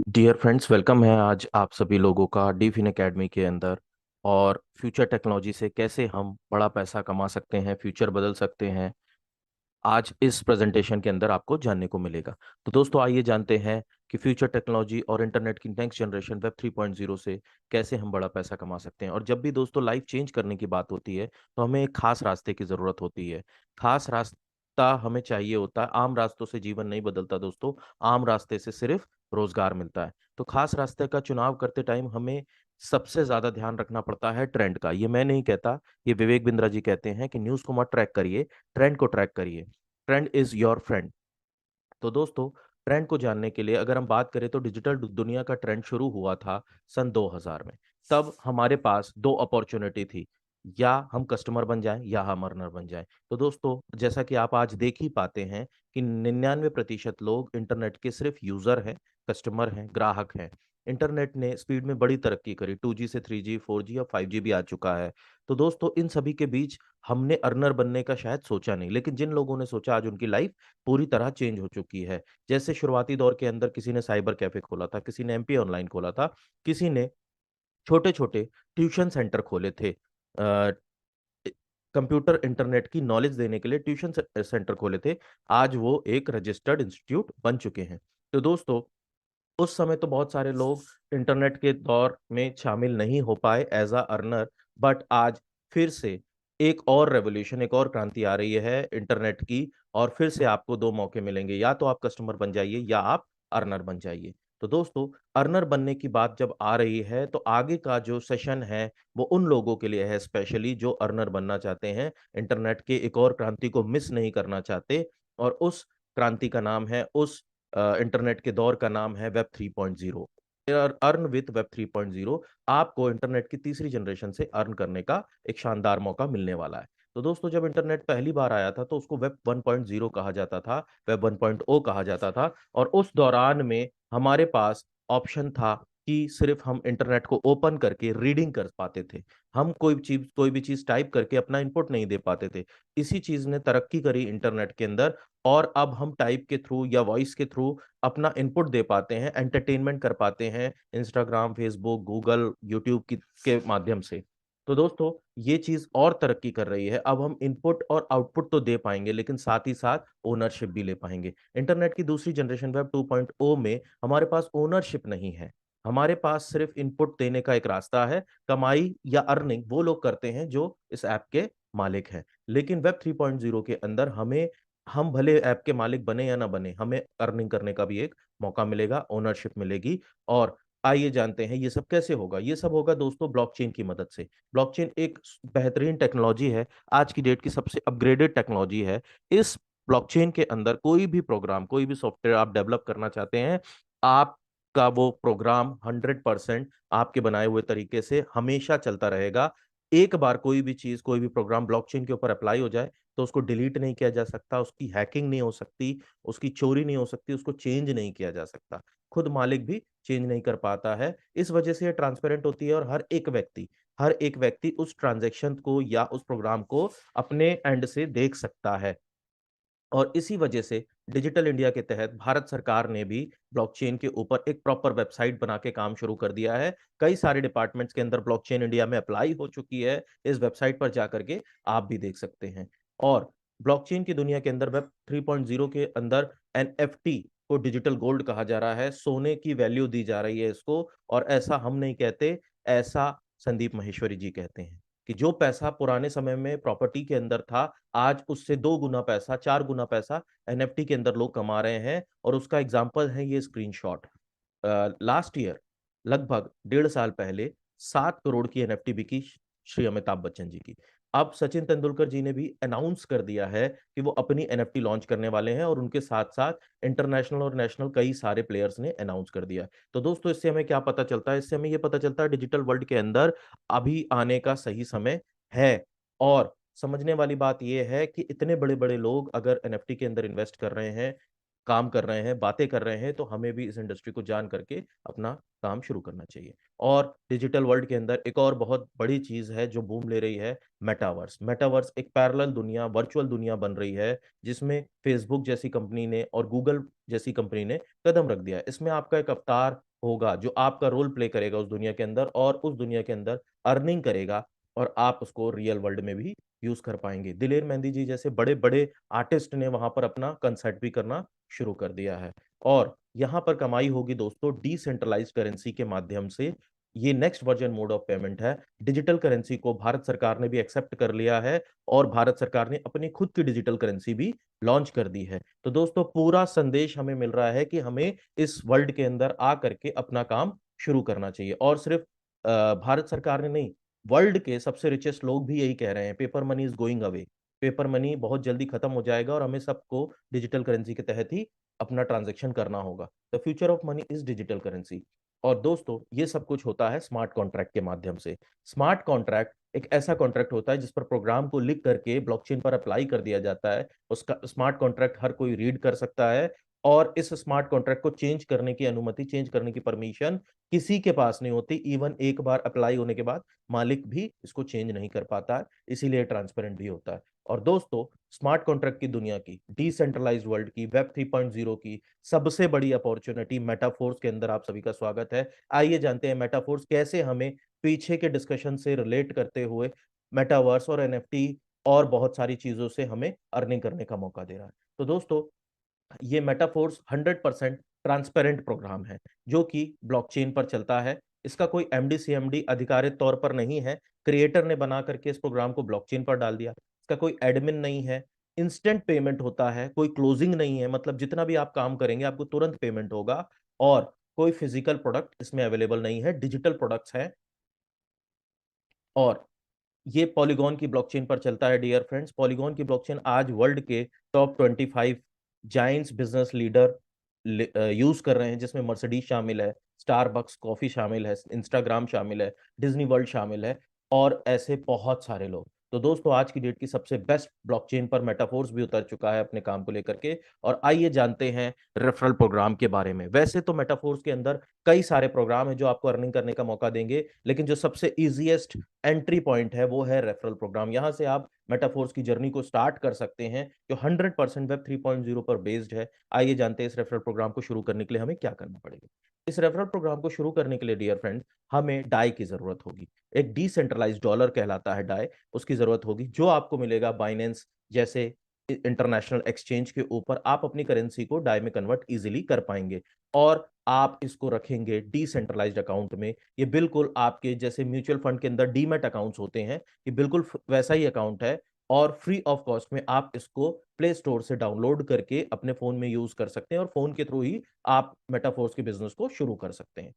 Dear friends, welcome है आज आप सभी लोगों का डीफिन एकेडमी के अंदर। और फ्यूचर टेक्नोलॉजी से कैसे हम बड़ा पैसा कमा सकते हैं, फ्यूचर बदल सकते हैं, आज इस प्रेजेंटेशन के अंदर आपको जानने को मिलेगा। तो दोस्तों, आइए जानते हैं कि फ्यूचर टेक्नोलॉजी और इंटरनेट की नेक्स्ट जनरेशन वेब 3.0 से कैसे हम बड़ा पैसा कमा सकते हैं। और जब भी दोस्तों लाइफ चेंज करने की बात होती है तो हमें एक खास रास्ते की ज़रूरत होती है। खास रास्ता हमें चाहिए होता है। आम रास्तों से जीवन नहीं बदलता दोस्तों, आम रास्ते से सिर्फ रोजगार मिलता है। तो खास रास्ते का चुनाव करते टाइम हमें सबसे ज्यादा ध्यान रखना पड़ता है ट्रेंड का। ये मैं नहीं कहता, ये विवेक बिंद्रा जी कहते हैं कि न्यूज़ को मत ट्रैक करिए, ट्रेंड को ट्रैक करिए। Trend is your friend. तो दोस्तों, ट्रेंड को जानने के लिए अगर हम बात करें तो डिजिटल दुनिया का ट्रेंड शुरू हुआ था सन 2000 में। तब हमारे पास दो अपॉर्चुनिटी थी, या हम कस्टमर बन जाएं या हम अर्नर बन जाएं। तो दोस्तों, जैसा कि आप आज देख ही पाते हैं कि 99% लोग इंटरनेट के सिर्फ यूजर हैं, कस्टमर हैं, ग्राहक हैं। इंटरनेट ने स्पीड में बड़ी तरक्की करी, 2G से 3G, 4G और 5G भी आ चुका है। तो दोस्तों, इन सभी के बीच हमने अर्नर बनने का शायद सोचा नहीं, लेकिन जिन लोगों ने सोचा आज उनकी लाइफ पूरी तरह चेंज हो चुकी है। जैसे शुरुआती दौर के अंदर किसी ने साइबर कैफे खोला था, किसी ने एमपी ऑनलाइन खोला था, किसी ने छोटे-छोटे ट्यूशन सेंटर खोले थे। कंप्यूटर इंटरनेट की नॉलेज देने के लिए ट्यूशन सेंटर खोले थे। आज वो एक रजिस्टर्ड इंस्टीट्यूट बन चुके हैं। तो दोस्तों, उस समय तो बहुत सारे लोग इंटरनेट के दौर में शामिल नहीं हो पाए एज अ अर्नर, बट आज फिर से एक और रेवोल्यूशन, एक और क्रांति आ रही है इंटरनेट की। और फिर से आपको दो मौके मिलेंगे, या तो आप कस्टमर बन जाइए या आप अर्नर बन जाइए। तो दोस्तों, अर्नर बनने की बात जब आ रही है तो आगे का जो सेशन है वो उन लोगों के लिए है, स्पेशली जो अर्नर बनना चाहते हैं, इंटरनेट के एक और क्रांति को मिस नहीं करना चाहते। और उस क्रांति का नाम है, उस इंटरनेट के दौर का नाम है वेब 3.0। अर्न विथ वेब 3.0 आपको इंटरनेट की तीसरी जनरेशन से अर्न करने का एक शानदार मौका मिलने वाला है। तो दोस्तों, जब इंटरनेट पहली बार आया था तो उसको वेब 1.0 कहा जाता था, वेब 1.0 कहा जाता था। और उस दौरान में हमारे पास ऑप्शन था कि सिर्फ हम इंटरनेट को ओपन करके रीडिंग कर पाते थे। हम कोई भी चीज टाइप करके अपना इनपुट नहीं दे पाते थे। इसी चीज ने तरक्की करी इंटरनेट के अंदर। और अब हम टाइप के थ्रू या वॉइस के थ्रू अपना इनपुट दे पाते हैं, एंटरटेनमेंट कर पाते हैं इंस्टाग्राम, फेसबुक, गूगल, यूट्यूब के माध्यम से। तो दोस्तों, ये चीज और तरक्की कर रही है। अब हम इनपुट और आउटपुट तो दे पाएंगे, लेकिन साथ ही साथ ओनरशिप भी ले पाएंगे। इंटरनेट की दूसरी जनरेशन वेब 2.0 में हमारे पास ओनरशिप नहीं है। हमारे पास सिर्फ इनपुट देने का एक रास्ता है। कमाई या अर्निंग वो लोग करते हैं जो इस ऐप के मालिक हैं। लेकिन वेब 3.0 के अंदर हम भले ऐप के मालिक बने या ना बने, हमें अर्निंग करने का भी एक मौका मिलेगा, ओनरशिप मिलेगी। और आइए जानते हैं ये सब कैसे होगा। ये सब होगा दोस्तों ब्लॉकचेन की मदद से। ब्लॉकचेन एक बेहतरीन टेक्नोलॉजी है, आज की डेट की सबसे अपग्रेडेड टेक्नोलॉजी है। इस ब्लॉकचेन के अंदर कोई भी प्रोग्राम, कोई भी सॉफ्टवेयर आप डेवलप करना चाहते हैं, आपका वो प्रोग्राम 100% आपके बनाए हुए तरीके से हमेशा चलता रहेगा। एक बार कोई भी चीज, कोई भी प्रोग्राम ब्लॉकचेन के ऊपर अप्लाई हो जाए तो उसको डिलीट नहीं किया जा सकता, उसकी हैकिंग नहीं हो सकती, उसकी चोरी नहीं हो सकती, उसको चेंज नहीं किया जा सकता। खुद मालिक भी चेंज नहीं कर पाता है। इस वजह से ये ट्रांसपेरेंट होती है और हर एक व्यक्ति उस ट्रांजैक्शन को या उस प्रोग्राम को अपने एंड से देख सकता है। और इसी वजह से डिजिटल इंडिया के तहत भारत सरकार ने भी ब्लॉकचेन के ऊपर एक प्रॉपर वेबसाइट बना के काम शुरू कर दिया है। कई सारे डिपार्टमेंट्स के अंदर ब्लॉकचेन इंडिया में अप्लाई हो चुकी है। इस वेबसाइट पर जाकर के आप भी देख सकते हैं। और ब्लॉकचेन की दुनिया के अंदर वेब 3.0 के अंदर एनएफटी को डिजिटल गोल्ड कहा जा रहा है, सोने की वैल्यू दी जा रही है इसको। और ऐसा हम नहीं कहते, ऐसा संदीप माहेश्वरी जी कहते हैं कि जो पैसा पुराने समय में प्रॉपर्टी के अंदर था, आज उससे 2 गुना पैसा, 4 गुना पैसा एनएफटी के अंदर लोग कमा रहे हैं। और उसका एग्जाम्पल है ये स्क्रीनशॉट। लास्ट ईयर, लगभग 1.5 साल पहले, 7 करोड़ की एनएफटी बिकी श्री अमिताभ बच्चन जी की। अब सचिन तेंदुलकर जी ने भी अनाउंस कर दिया है कि वो अपनी एनएफटी लॉन्च करने वाले हैं, और उनके साथ साथ इंटरनेशनल और नेशनल कई सारे प्लेयर्स ने अनाउंस कर दिया। तो दोस्तों, इससे हमें क्या पता चलता है? इससे हमें ये पता चलता है डिजिटल वर्ल्ड के अंदर अभी आने का सही समय है। और समझने वाली बात यह है कि इतने बड़े बड़े लोग अगर एनएफटी के अंदर इन्वेस्ट कर रहे हैं, काम कर रहे हैं, बातें कर रहे हैं, तो हमें भी इस इंडस्ट्री को जान करके अपना काम शुरू करना चाहिए। और डिजिटल वर्ल्ड के अंदर एक और बहुत बड़ी चीज है जो बूम ले रही है, मेटावर्स। मेटावर्स एक पैरेलल दुनिया, वर्चुअल दुनिया बन रही है, जिसमें फेसबुक जैसी कंपनी ने और गूगल जैसी कंपनी ने कदम रख दिया है। इसमें आपका एक अवतार होगा जो आपका रोल प्ले करेगा उस दुनिया के अंदर, और उस दुनिया के अंदर अर्निंग करेगा, और आप उसको रियल वर्ल्ड में भी यूज कर पाएंगे। दिलेर मेहंदी जी जैसे बड़े बड़े आर्टिस्ट ने वहां पर अपना कंसर्ट भी करना शुरू कर दिया है। और यहाँ पर कमाई होगी दोस्तों डिसेंट्रलाइज्ड करेंसी के माध्यम से। ये next version mode of payment है। डिजिटल करेंसी को भारत सरकार ने भी एक्सेप्ट कर लिया है, और भारत सरकार ने अपनी खुद की डिजिटल करेंसी भी लॉन्च कर दी है। तो दोस्तों पूरा संदेश हमें मिल रहा है कि हमें इस वर्ल्ड के अंदर आ करके अपना काम शुरू करना चाहिए। और सिर्फ भारत सरकार ने नहीं, वर्ल्ड के सबसे रिचेस्ट लोग भी यही कह रहे हैं, paper money is going away. Paper money बहुत जल्दी खत्म हो जाएगा, और हमें सबको डिजिटल करेंसी के तहत ही अपना ट्रांजैक्शन करना होगा। The future of money is digital currency. और दोस्तों ये सब कुछ होता है स्मार्ट कॉन्ट्रैक्ट के माध्यम से। स्मार्ट कॉन्ट्रैक्ट एक ऐसा कॉन्ट्रैक्ट होता है जिस पर प्रोग्राम को लिख करके ब्लॉकचेन पर अप्लाई कर दिया जाता है। उसका स्मार्ट कॉन्ट्रैक्ट हर कोई रीड कर सकता है, और इस स्मार्ट कॉन्ट्रैक्ट को चेंज करने की अनुमति, चेंज करने की परमिशन किसी के पास नहीं होती। इवन एक बार अप्लाई होने के बाद मालिक भी इसको चेंज नहीं कर पाता है, इसीलिए ट्रांसपेरेंट भी होता है। और दोस्तों स्मार्ट कॉन्ट्रैक्ट की दुनिया की, डिसेंट्रलाइज्ड वर्ल्ड की, वेब 3.0 की सबसे बड़ी अपॉर्चुनिटी मेटाफोर्स के अंदर आप सभी का स्वागत है। आइए जानते हैं मेटाफोर्स कैसे हमें पीछे के डिस्कशन से रिलेट करते हुए मेटावर्स और एनएफटी और बहुत सारी चीजों से हमें अर्निंग करने का मौका दे रहा है। तो दोस्तों ये मेटाफोर्स 100% ट्रांसपेरेंट प्रोग्राम है, जो कि ब्लॉकचेन पर चलता है। इसका कोई एमडी सीएमडी अधिकारित तौर पर नहीं है। क्रिएटर ने बना करके इस प्रोग्राम को ब्लॉकचेन पर डाल दिया। इसका कोई एडमिन नहीं है। इंस्टेंट पेमेंट होता है, कोई क्लोजिंग नहीं है, मतलब जितना भी आप काम करेंगे आपको तुरंत पेमेंट होगा। और कोई फिजिकल प्रोडक्ट इसमें अवेलेबल नहीं है, डिजिटल प्रोडक्ट्स हैं। और ये पॉलीगॉन की ब्लॉकचेन पर चलता है डियर फ्रेंड्स। पॉलीगॉन की ब्लॉकचेन आज वर्ल्ड के top 25 Giants business leader use कर रहे हैं, जिसमें मर्सिडीज शामिल है, स्टारबक्स कॉफी शामिल है, इंस्टाग्राम शामिल है, डिज्नी वर्ल्ड शामिल है, और ऐसे बहुत सारे लोग। तो दोस्तों आज की डेट की सबसे बेस्ट ब्लॉकचेन पर मेटाफोर्स भी उतर चुका है अपने काम को लेकर के। और आइए जानते हैं रेफरल प्रोग्राम के बारे में। वैसे तो मेटाफोर्स के अंदर कई सारे प्रोग्राम हैं जो आपको अर्निंग करने का मौका देंगे, लेकिन जो सबसे इजीएस्ट एंट्री पॉइंट है वो है रेफरल प्रोग्राम। यहां से आप मेटाफोर्स की जर्नी को स्टार्ट कर सकते हैं, जो 100% वेब 3.0 पर बेस्ड है। आइए जानते हैं इस रेफरल प्रोग्राम को शुरू करने के लिए हमें क्या करना पड़ेगा। इस रेफरल प्रोग्राम को शुरू करने के लिए डियर फ्रेंड हमें डाई की जरूरत होगी। एक डिसेंट्रलाइज्ड डॉलर कहलाता है डाई, उसकी जरूरत होगी, जो आपको मिलेगा बाइनेंस जैसे इंटरनेशनल एक्सचेंज के ऊपर। आप अपनी करेंसी को डाई में कन्वर्ट इजीली कर पाएंगे, और आप इसको रखेंगे डिसेंट्रलाइज्ड अकाउंट में। ये बिल्कुल आपके जैसे म्यूचुअल फंड के अंदर डीमैट अकाउंट्स होते हैं, ये बिल्कुल वैसा ही अकाउंट है। और फ्री ऑफ कॉस्ट में आप इसको प्ले स्टोर से डाउनलोड करके अपने फोन में यूज कर सकते हैं, और फोन के थ्रू ही आप मेटाफोर्स के बिजनेस को शुरू कर सकते हैं।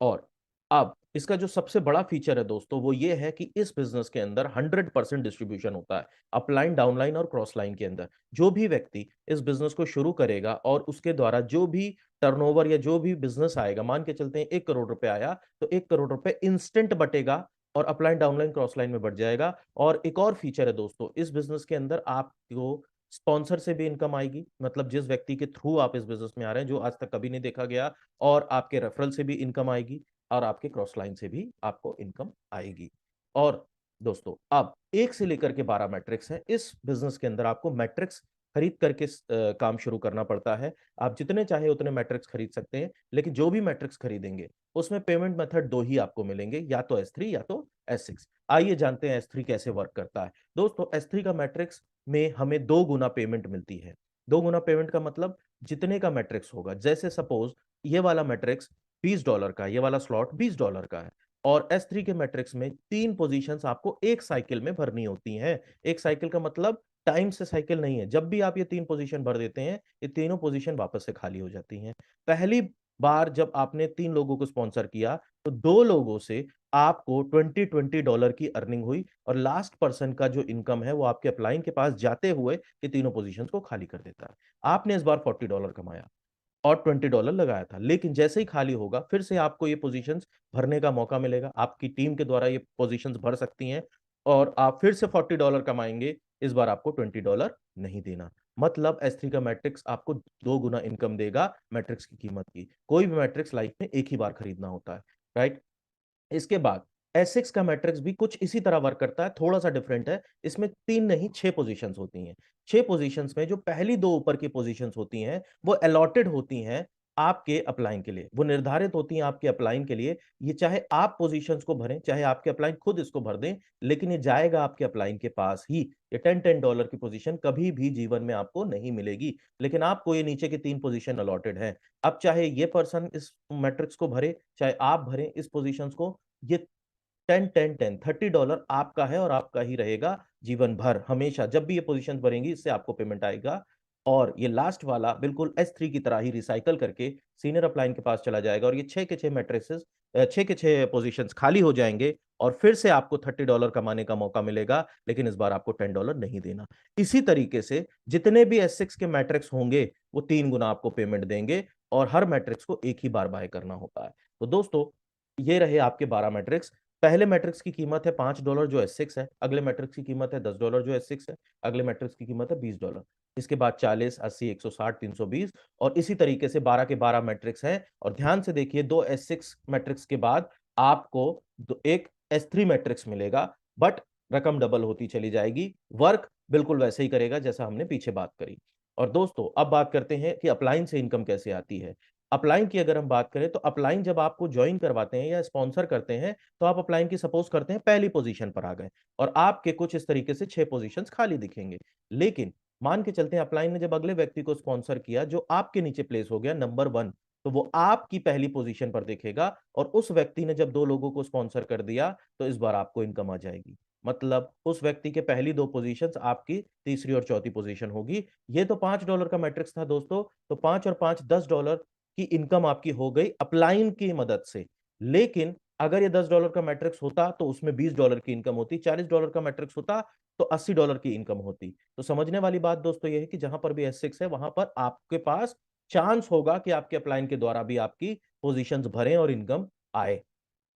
और अब इसका जो सबसे बड़ा फीचर है दोस्तों वो ये है कि इस बिजनेस के अंदर 100% डिस्ट्रीब्यूशन होता है, अपलाइन, डाउनलाइन और क्रॉस लाइन के अंदर। जो भी व्यक्ति इस बिजनेस को शुरू करेगा और उसके द्वारा जो भी टर्नओवर या जो भी बिजनेस आएगा, मान के चलते हैं 1 करोड़ रुपए आया, तो 1 करोड़ रुपए इंस्टेंट बटेगा, और अपलाइन, डाउनलाइन, क्रॉस लाइन में बढ़ जाएगा। और एक और फीचर है दोस्तों इस बिजनेस के अंदर, आपको स्पॉन्सर से भी इनकम आएगी, मतलब जिस व्यक्ति के थ्रू आप इस बिजनेस में आ रहे हैं, जो आज तक कभी नहीं देखा गया, और आपके रेफरल से भी इनकम आएगी, और आपके क्रॉस लाइन से भी आपको इनकम आएगी। और दोस्तों अब 1 से लेकर के 12 मैट्रिक्स हैं इस बिजनेस के अंदर। आपको मैट्रिक्स खरीद करके काम शुरू करना पड़ता है। आप जितने चाहे उतने मैट्रिक्स खरीद सकते हैं, लेकिन जो भी मैट्रिक्स खरीदेंगे उसमें पेमेंट मेथड दो ही आपको मिलेंगे, या तो S3 या तो S6। आइए जानते हैं S3 कैसे वर्क करता है। दोस्तों S3 का मैट्रिक्स में हमें 2 गुना पेमेंट मिलती है। 2 गुना पेमेंट का मतलब जितने का मैट्रिक्स होगा, जैसे सपोज ये वाला मैट्रिक्स $20 का, ये वाला स्लॉट $20 का है, और S3 के मैट्रिक्स में 3 पोजीशंस आपको एक साइकिल में भरनी होती हैं। एक साइकिल का मतलब टाइम से साइकिल नहीं है, जब भी आप ये 3 पोजीशन भर देते हैं, ये तीनों पोजीशन वापस से खाली हो जाती हैं। पहली बार जब आपने 3 लोगों को स्पॉन्सर किया, तो 2 लोगों से आपको $20 की अर्निंग हुई, और लास्ट पर्सन का जो इनकम है वो आपके अपलाइन के पास जाते हुए ये तीनों पोजीशन को खाली कर देता है। आपने इस बार $40 कमाया और $20 लगाया था, लेकिन जैसे ही खाली होगा फिर से आपको ये पोजीशंस भरने का मौका मिलेगा। आपकी टीम के द्वारा ये पोजीशंस भर सकती हैं, और आप फिर से $40 कमाएंगे। इस बार आपको $20 नहीं देना। मतलब S3 का मैट्रिक्स आपको 2 गुना इनकम देगा मैट्रिक्स की कीमत की। कोई भी मैट्रिक्स लाइफ में एक ही बार खरीदना होता है, राइट। इसके बाद S6 का मैट्रिक्स भी कुछ इसी तरह वर्क करता है, थोड़ा सा डिफरेंट है। इसमें 3 नहीं 6 पोजीशंस होती हैं। 6 पोजीशंस में जो पहली 2 ऊपर की पोजीशंस होती हैं वो अलॉटेड होती हैं आपके अपलाइन के लिए, वो निर्धारित होती हैं आपके अपलाइन के लिए। ये चाहे आप पोजीशंस को भरें, चाहे आपके अपलाइन खुद इसको भर दें, लेकिन ये जाएगा आपके अपलाइन के पास ही। ये $10 की पोजीशन कभी भी जीवन में आपको नहीं मिलेगी, लेकिन आपको ये नीचे की 3 पोजीशन अलॉटेड है। अब चाहे ये पर्सन इस मैट्रिक्स को भरे, चाहे आप भरें इस पोजीशंस को, ये 10 10 10 $30 आपका है और आपका ही रहेगा जीवन भर। हमेशा जब भी ये पोजीशन भरेंगी इससे आपको पेमेंट आएगा। और ये लास्ट वाला बिल्कुल S3 की तरह ही रिसाइकल करके सीनियर अपलाइन के पास चला जाएगा और ये 6 के 6 मैट्रिसेस, 6 के 6 पोजीशंस खाली हो जाएंगे और फिर से आपको $30 कमाने का मौका मिलेगा, लेकिन इस बार आपको $10 नहीं देना। इसी तरीके से जितने भी S6 के मैट्रिक्स होंगे वो 3 गुना आपको पेमेंट देंगे और हर मैट्रिक्स को एक ही बार बाय करना होता है। तो दोस्तों, ये रहे आपके 12 मैट्रिक्स। पहले मैट्रिक्स की कीमत है $5 जो S6 है, अगले मैट्रिक्स की कीमत है $10 जो S6 है, अगले मैट्रिक्स की कीमत है $20। इसके बाद 40, 80, 160, 320 और इसी तरीके से 12 के 12 मैट्रिक्स हैं। और ध्यान से देखिए, 2 S6 मैट्रिक्स के बाद आपको एक S3 मैट्रिक्स मिलेगा, बट रकम डबल होती चली जाएगी। वर्क बिल्कुल वैसे ही करेगा जैसा हमने पीछे बात करी। और दोस्तों, अब बात करते हैं कि अपलाइन से इनकम कैसे आती है। अपलाइन की अगर हम बात करें तो अपलाइन जब आपको ज्वाइन करवाते हैं या स्पॉन्सर करते हैं, तो आप अपलाइन की सपोज करते हैं पहली पोजीशन पर आ गए और आपके कुछ इस तरीके से 6 पोजीशंस खाली दिखेंगे। लेकिन मान के चलते हैं अपलाइन ने जब अगले व्यक्ति को स्पॉन्सर किया जो आपके नीचे प्लेस हो गया नंबर 1, तो वो आपकी पहली पोजीशन पर देखेगा और उस व्यक्ति ने जब 2 लोगों को स्पॉन्सर कर दिया तो इस बार आपको इनकम आ जाएगी। मतलब उस व्यक्ति के पहली 2 पोजीशंस आपकी तीसरी और चौथी पोजीशन होगी। ये तो $5 का मैट्रिक्स था दोस्तों, तो 5 और 5 $10 की इनकम आपकी हो गई अपलाइन की मदद से। लेकिन अगर ये $10 का मैट्रिक्स होता तो उसमें $20 की इनकम होती, $40 का मैट्रिक्स होता तो $80 की इनकम होती। तो समझने वाली बात दोस्तों ये है कि जहां पर भी S6 है वहां पर आपके पास चांस होगा कि आपके अपलाइन के द्वारा भी आपकी पोजीशंस भरें और इनकम आए,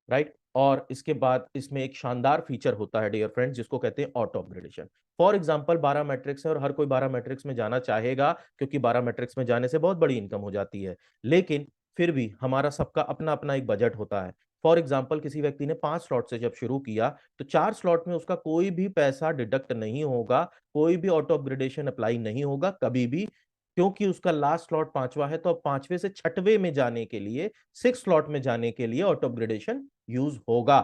राइट। और इसके बाद इसमें एक शानदार फीचर होता है डियर फ्रेंड्स, जिसको कहते हैं auto upgradation. For example 12 matrix है और हर कोई 12 मैट्रिक्स में जाना चाहेगा, क्योंकि 12 मैट्रिक्स में जाने से बहुत बड़ी इनकम हो जाती है। लेकिन फिर भी हमारा सबका अपना अपना एक बजट होता है। फॉर एग्जाम्पल किसी व्यक्ति ने 5 स्लॉट से जब शुरू किया तो 4 स्लॉट में उसका कोई भी पैसा डिडक्ट नहीं होगा, कोई भी ऑटो अपग्रेडेशन अप्लाई नहीं होगा कभी भी, क्योंकि उसका लास्ट स्लॉट 5वां है। तो अब 5वें से 6वें में जाने के लिए, 6 स्लॉट में जाने के लिए ऑटो अपग्रेडेशन यूज होगा।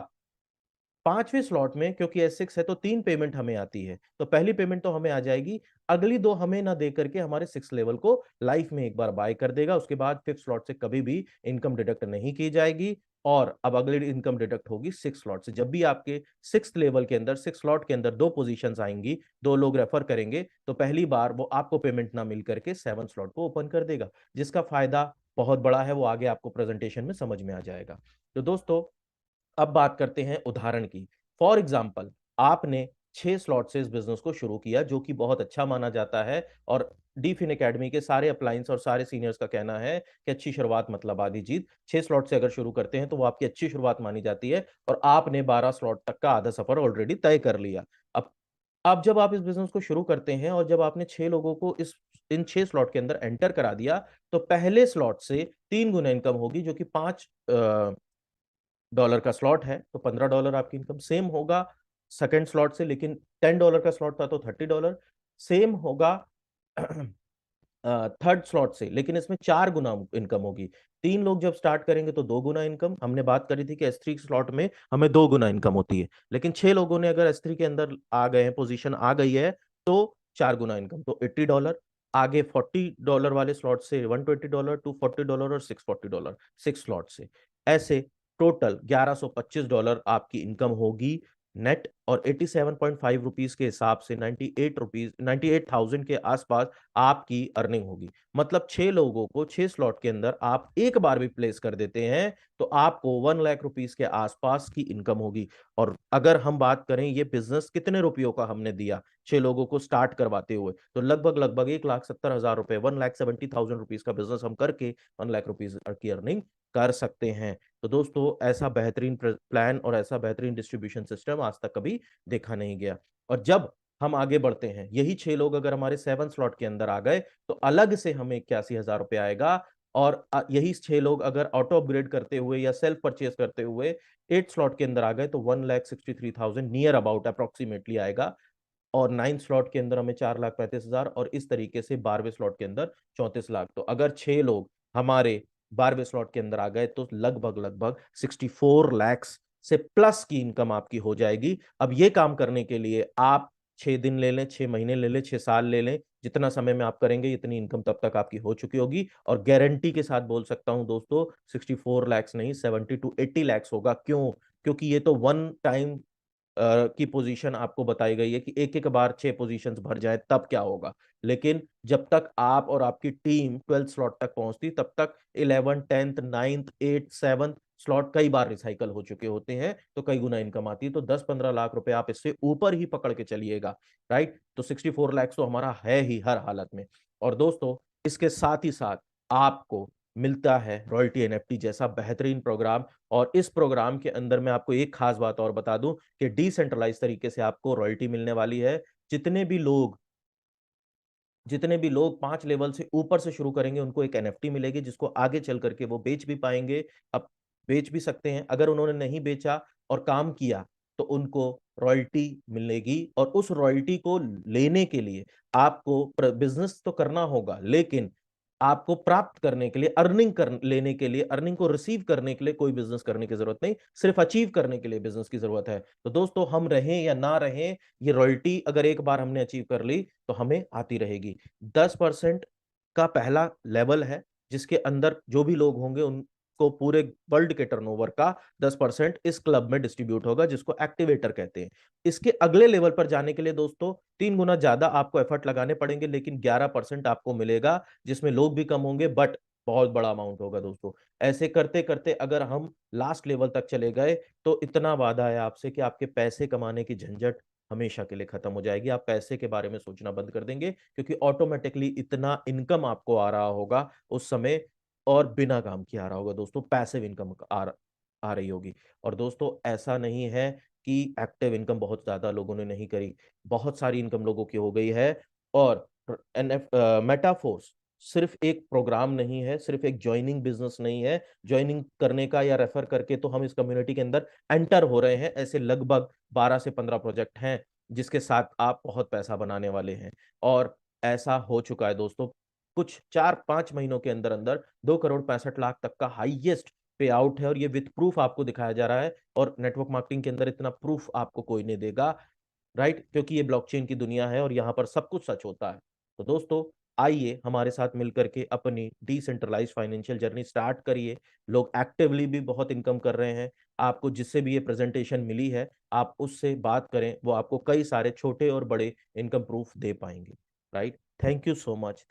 5वें स्लॉट में क्योंकि S6 है तो 3 पेमेंट हमें आती है, तो पहली पेमेंट तो हमें आ जाएगी, अगली 2 हमें ना दे करके हमारे 6 लेवल को लाइफ में एक बार बाय कर देगा। उसके बाद 5th स्लॉट से कभी भी इनकम डिडक्ट नहीं की जाएगी और अब अगली इनकम डिडक्ट होगी 6 स्लॉट से। जब भी आपके 6th लेवल के अंदर 6 स्लॉट के अंदर 2 पोजीशंस आएंगी, 2 लोग रेफर करेंगे, तो पहली बार वो आपको पेमेंट ना मिल करके 7 स्लॉट को ओपन कर देगा, जिसका फायदा बहुत बड़ा है, वो आगे आपको प्रेजेंटेशन में समझ में आ जाएगा। तो दोस्तों, अब बात करते हैं उदाहरण की। फॉर एग्जाम्पल आपने 6 स्लॉट से इस बिजनेस को शुरू किया, जो कि बहुत अच्छा माना जाता है और डीफिन एकेडमी के सारे अप्लायंस और सारे सीनियर्स का कहना है कि अच्छी शुरुआत मतलब आधी जीत। 6 स्लॉट से अगर शुरू करते हैं तो वो आपकी अच्छी शुरुआत मानी जाती है और आपने 12 स्लॉट तक का आधा सफर ऑलरेडी तय कर लिया। अब जब आप इस बिजनेस को शुरू करते हैं और जब आपने 6 लोगों को इस इन 6 स्लॉट के अंदर एंटर करा दिया, तो पहले स्लॉट से 3 गुना इनकम होगी, जो कि 5 डॉलर का स्लॉट है तो $15 आपकी इनकम सेम होगा सेकंड स्लॉट से। लेकिन $10 का स्लॉट था तो $30 सेम होगा थर्ड स्लॉट से, लेकिन इसमें 4 गुना इनकम होगी। 3 लोग जब स्टार्ट करेंगे तो 2 गुना इनकम। हमने बात करी थी कि S3 स्लॉट में हमें 2 गुना इनकम होती है, लेकिन 6 लोगों ने अगर S3 के अंदर आ गए हैं, पोजीशन आ गई है, तो 4 गुना इनकम तो $80। आगे $40 वाले स्लॉट से $120, $240 और $640 6 स्लॉट से। ऐसे टोटल $1125 आपकी इनकम होगी नेट, और 87.5 रुपीज के हिसाब से 98,000 के आसपास आपकी अर्निंग होगी। मतलब 6 लोगों को 6 स्लॉट के अंदर आप एक बार भी प्लेस कर देते हैं तो आपको 1 लाख रुपीस के आसपास की इनकम होगी। और अगर हम बात करें ये बिजनेस कितने रुपयों का हमने दिया 6 लोगों को स्टार्ट करवाते हुए, तो लगभग लगभग 1,70,000 रुपए, 1,70,000 रुपीज का बिजनेस हम करके 1 लाख रुपीज की अर्निंग कर सकते हैं। तो दोस्तों, ऐसा बेहतरीन प्लान और ऐसा बेहतरीन डिस्ट्रीब्यूशन सिस्टम आज तक कभी देखा नहीं गया। और जब हम आगे बढ़ते हैं। यही 6 लोग अगर हमारे 7 स्लॉट के अंदर आ गए तो अलग से हमें 81,000 रुपये आएगा। और यही 6 लोग अगर ऑटो अपग्रेड करते हुए या सेल्फ परचेज करते हुए 8 स्लॉट के अंदर आ गए तो 1,63,000 नियर अबाउट अप्रोक्सीमेटली आएगा। और 9 स्लॉट के अंदर हमें 4,35,000 और इस तरीके से 12वें स्लॉट के अंदर 34 लाख। तो अगर 6 लोग हमारे 12वें स्लॉट के अंदर आ गए तो लगभग लगभग 64 लाख से प्लस की इनकम आपकी हो जाएगी। अब ये काम करने के लिए आप 6 दिन ले लें, 6 महीने ले लें, 6 साल ले लें, जितना समय में आप करेंगे इतनी इनकम तब तक आपकी हो चुकी होगी। और गारंटी के साथ बोल सकता हूं दोस्तों, 64 लाख नहीं, 70 to 80 लाख होगा। क्यों? क्योंकि ये तो वन टाइम की पोजीशन आपको बताई गई है कि एक एक बार 6 पोजीशंस भर जाए तब क्या होगा। लेकिन जब तक आप और आपकी टीम 12 स्लॉट तक पहुंचती तब तक 11, 10th, 9th, 8th, 7th slot कई बार रिसाइकल हो चुके होते हैं, तो कई गुना इनकम आती है। तो 10-15 लाख रुपए आप इससे ऊपर ही पकड़ के चलिएगा, राइट। तो 64 लाख तो हमारा है ही हर हालत में। और दोस्तों इसके साथ ही साथ आपको मिलता है रॉयल्टी एनएफटी जैसा बेहतरीन प्रोग्राम। और इस प्रोग्राम के अंदर मैं आपको एक खास बात और बता दूं कि डिसेंट्रलाइज तरीके से आपको रॉयल्टी मिलने वाली है। जितने भी लोग जितने भी लोग 5 लेवल से ऊपर से शुरू करेंगे उनको एक एनएफटी मिलेगी, जिसको आगे चल करके वो बेच भी पाएंगे। अब बेच भी सकते हैं, अगर उन्होंने नहीं बेचा और काम किया तो उनको रॉयल्टी मिलेगी। और उस रॉयल्टी को लेने के लिए आपको बिजनेस तो करना होगा, लेकिन आपको प्राप्त करने के लिए, अर्निंग कर लेने के लिए, अर्निंग को रिसीव करने के लिए कोई बिजनेस करने की जरूरत नहीं, सिर्फ अचीव करने के लिए बिजनेस की जरूरत है। तो दोस्तों हम रहें या ना रहें, ये रॉयल्टी अगर एक बार हमने अचीव कर ली तो हमें आती रहेगी। 10% का पहला लेवल है, जिसके अंदर जो भी लोग होंगे उनको पूरे वर्ल्ड के टर्नओवर का 10% इस क्लब में डिस्ट्रीब्यूट होगा, जिसको एक्टिवेटर कहते हैं। इसके अगले लेवल पर जाने के लिए दोस्तों 3 गुना ज्यादा आपको एफर्ट लगाने पड़ेंगे, लेकिन 11% आपको मिलेगा, जिसमें लोग भी कम होंगे बट बहुत बड़ा अमाउंट होगा दोस्तों। ऐसे करते करते अगर हम लास्ट लेवल तक चले गए तो इतना वादा है आपसे कि आपके पैसे कमाने की झंझट हमेशा के लिए खत्म हो जाएगी। आप पैसे के बारे में सोचना बंद कर देंगे, क्योंकि ऑटोमेटिकली इतना इनकम आपको आ रहा होगा उस समय, और बिना काम किए आ रहा होगा दोस्तों, पैसिव इनकम आ रही होगी। और दोस्तों ऐसा नहीं है कि एक्टिव इनकम बहुत ज्यादा लोगों ने नहीं करी, बहुत सारी इनकम लोगों की हो गई है। और मेटाफोर्स सिर्फ एक प्रोग्राम नहीं है, सिर्फ एक ज्वाइनिंग बिजनेस नहीं है। ज्वाइनिंग करने का या रेफर करके तो हम इस कम्युनिटी के अंदर एंटर हो रहे हैं। ऐसे लगभग 12 से 15 प्रोजेक्ट हैं जिसके साथ आप बहुत पैसा बनाने वाले हैं। और ऐसा हो चुका है दोस्तों, कुछ 4-5 महीनों के अंदर अंदर 2,65 लाख तक का हाईएस्ट पे आउट है। और ये विथ प्रूफ आपको दिखाया जा रहा है। और नेटवर्क मार्केटिंग के अंदर इतना प्रूफ आपको कोई नहीं देगा, राइट, क्योंकि ये ब्लॉकचेन की दुनिया है और यहाँ पर सब कुछ सच होता है। तो दोस्तों आइए हमारे साथ मिलकर के अपनी डिसेंट्रलाइज फाइनेंशियल जर्नी स्टार्ट करिए। लोग एक्टिवली भी बहुत इनकम कर रहे हैं। आपको जिससे भी ये प्रेजेंटेशन मिली है आप उससे बात करें, वो आपको कई सारे छोटे और बड़े इनकम प्रूफ दे पाएंगे, right. Thank you so much.